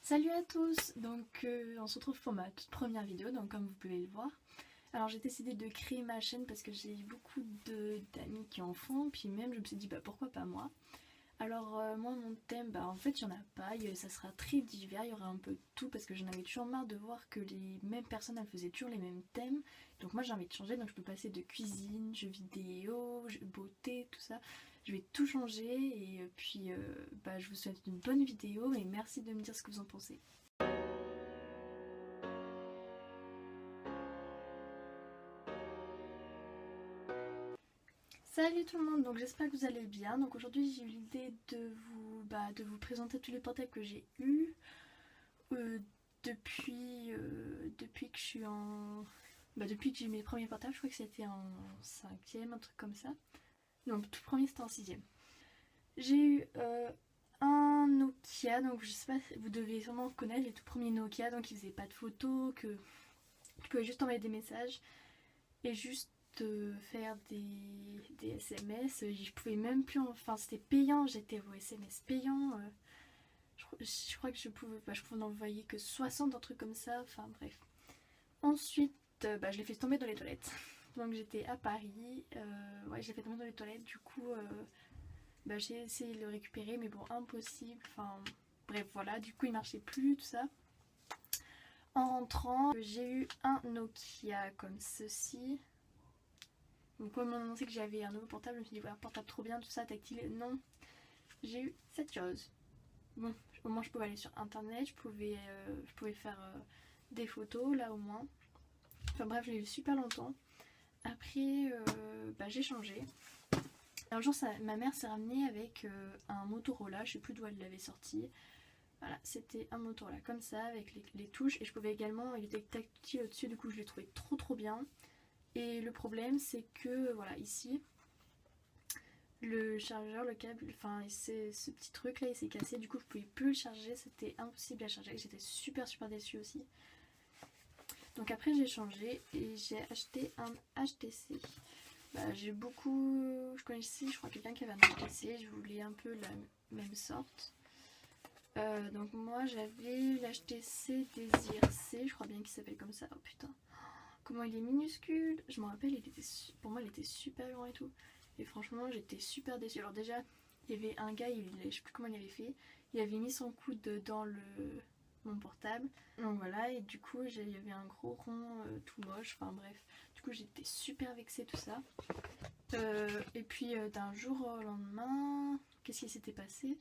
Salut à tous, donc on se retrouve pour ma toute première vidéo, donc comme vous pouvez le voir. Alors j'ai décidé de créer ma chaîne parce que j'ai beaucoup d'amis qui en font, puis même je me suis dit bah pourquoi pas moi. Alors moi mon thème, bah en fait il n'y en a pas, ça sera très divers, il y aura un peu de tout parce que j'en avais toujours marre de voir que les mêmes personnes elles faisaient toujours les mêmes thèmes. Donc moi j'ai envie de changer, donc je peux passer de cuisine, jeux vidéo, beauté, tout ça. Je vais tout changer et puis bah, je vous souhaite une bonne vidéo et merci de me dire ce que vous en pensez. Salut tout le monde, donc j'espère que vous allez bien. Donc aujourd'hui j'ai eu l'idée de vous présenter tous les portables que j'ai eus depuis que je suis en... depuis que j'ai eu mes premiers portables, je crois que c'était en 5ème, un truc comme ça. Donc le tout premier c'était en 6ème. J'ai eu un Nokia, donc je sais pas, vous devez sûrement connaître les tout premiers Nokia, donc ils faisaient pas de photos, que tu pouvais juste envoyer des messages et juste faire des SMS. Je pouvais même plus, enfin c'était payant, j'étais au SMS payant. Je crois que je pouvais n'envoyer que 60, un truc comme ça, enfin bref. Ensuite, je l'ai fait tomber dans les toilettes. Donc j'étais à Paris, ouais, je l'ai fait tomber dans les toilettes, du coup j'ai essayé de le récupérer, mais bon, impossible, enfin bref, voilà, du coup il marchait plus, tout ça. En rentrant, j'ai eu un Nokia comme ceci. Donc quand on m'a annoncé que j'avais un nouveau portable, je me suis dit voilà, portable trop bien, tout ça, tactile, non. J'ai eu cette chose. Bon, au moins je pouvais aller sur internet, je pouvais faire des photos là au moins. Enfin bref, je l'ai eu super longtemps. Après, j'ai changé. Un jour, ma mère s'est ramenée avec un Motorola, je sais plus d'où elle l'avait sorti. Voilà, c'était un Motorola comme ça, avec les touches. Et je pouvais également, il était tactile au-dessus, du coup je l'ai trouvé trop bien. Et le problème, c'est que, voilà, ici, le chargeur, le câble, enfin ce petit truc là il s'est cassé, du coup je pouvais plus le charger, c'était impossible à charger, j'étais super déçue aussi. Donc après j'ai changé et j'ai acheté un HTC. J'ai beaucoup, je connaissais je crois quelqu'un qui avait un HTC, je voulais un peu la même sorte. Donc moi j'avais l'HTC Desire C, je crois bien qu'il s'appelle comme ça. Oh putain, comment il est minuscule, je me rappelle, pour moi il était super grand et tout. Et franchement j'étais super déçue. Alors déjà il y avait un gars, je sais plus comment il avait fait, il avait mis son coude dans mon portable. Donc voilà, et du coup il y avait un gros rond tout moche, enfin bref. Du coup j'étais super vexée tout ça. Et puis d'un jour au lendemain, qu'est-ce qui s'était passé?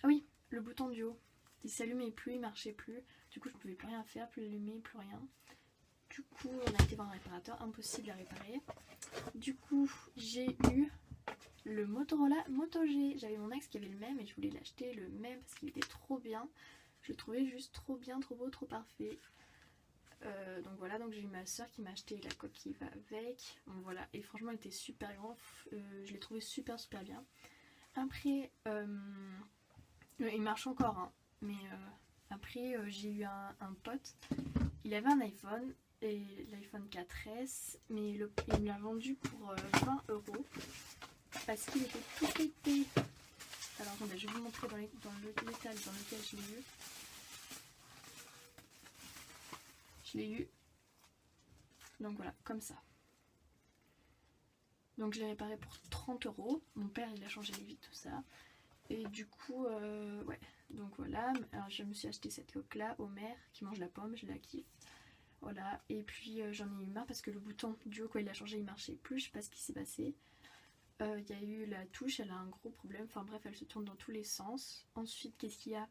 Ah oui, le bouton du haut, il s'allumait plus, il marchait plus. Du coup je pouvais plus rien faire, plus l'allumer, plus rien. Du coup on a été voir un réparateur, impossible à réparer. Du coup j'ai eu le Motorola Moto G. J'avais mon ex qui avait le même et je voulais l'acheter le même parce qu'il était trop bien. Je le trouvais juste trop bien, trop beau, trop parfait. Donc voilà, donc j'ai eu ma soeur qui m'a acheté la coque qui va avec. Donc voilà, et franchement il était super grand. Je l'ai trouvé super bien. Après, il marche encore, hein, mais après j'ai eu un pote. Il avait un iPhone, et l'iPhone 4S, mais il me l'a vendu pour 20 € parce qu'il était tout pété. Alors attendez, je vais vous montrer dans l'étal dans lequel je l'ai eu. Je l'ai eu, donc voilà, comme ça. Donc je l'ai réparé pour 30 €. Mon père il a changé les vitres, tout ça. Et du coup, ouais, donc voilà. Alors je me suis acheté cette coque là, Homer, qui mange la pomme, je la kiffe. Voilà, et puis j'en ai eu marre parce que le bouton du haut, quand il a changé, il marchait plus, je sais pas ce qui s'est passé. Il y a eu la touche, elle a un gros problème, enfin bref, elle se tourne dans tous les sens. Ensuite, qu'est-ce qu'il y a?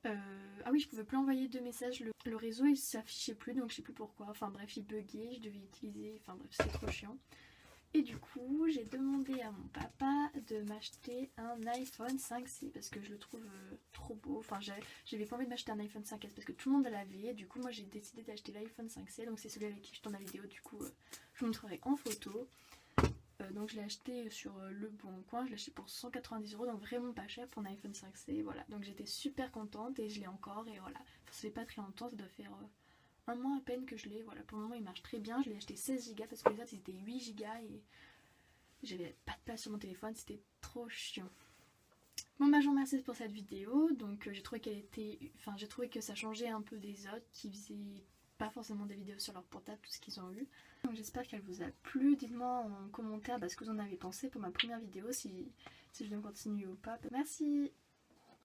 Ah oui, je pouvais plus envoyer de messages, le réseau il s'affichait plus, donc je sais plus pourquoi. Enfin bref, il buguait, je devais utiliser, enfin bref, c'est trop chiant. Et du coup, j'ai demandé à mon papa de m'acheter un iPhone 5C parce que je le trouve trop beau. Enfin, j'avais pas envie de m'acheter un iPhone 5S parce que tout le monde l'avait. Du coup, moi j'ai décidé d'acheter l'iPhone 5C. Donc, c'est celui avec qui je tourne la vidéo. Du coup, je vous montrerai en photo. Donc, je l'ai acheté sur Le Bon Coin. Je l'ai acheté pour 190 €. Donc, vraiment pas cher pour un iPhone 5C. Voilà. Donc, j'étais super contente et je l'ai encore. Et voilà. Enfin, ça fait pas très longtemps. Ça doit faire un mois à peine que je l'ai. Voilà. Pour le moment, il marche très bien. Je l'ai acheté 16 Go parce que les autres, ils étaient 8 Go et j'avais pas de place sur mon téléphone, c'était trop chiant. Bon bah je vous remercie pour cette vidéo, donc j'ai trouvé qu'elle était... Enfin j'ai trouvé que ça changeait un peu des autres qui faisaient pas forcément des vidéos sur leur portable, tout ce qu'ils ont eu. Donc j'espère qu'elle vous a plu, dites-moi en commentaire ce que vous en avez pensé pour ma première vidéo, si je dois continuer ou pas. Merci.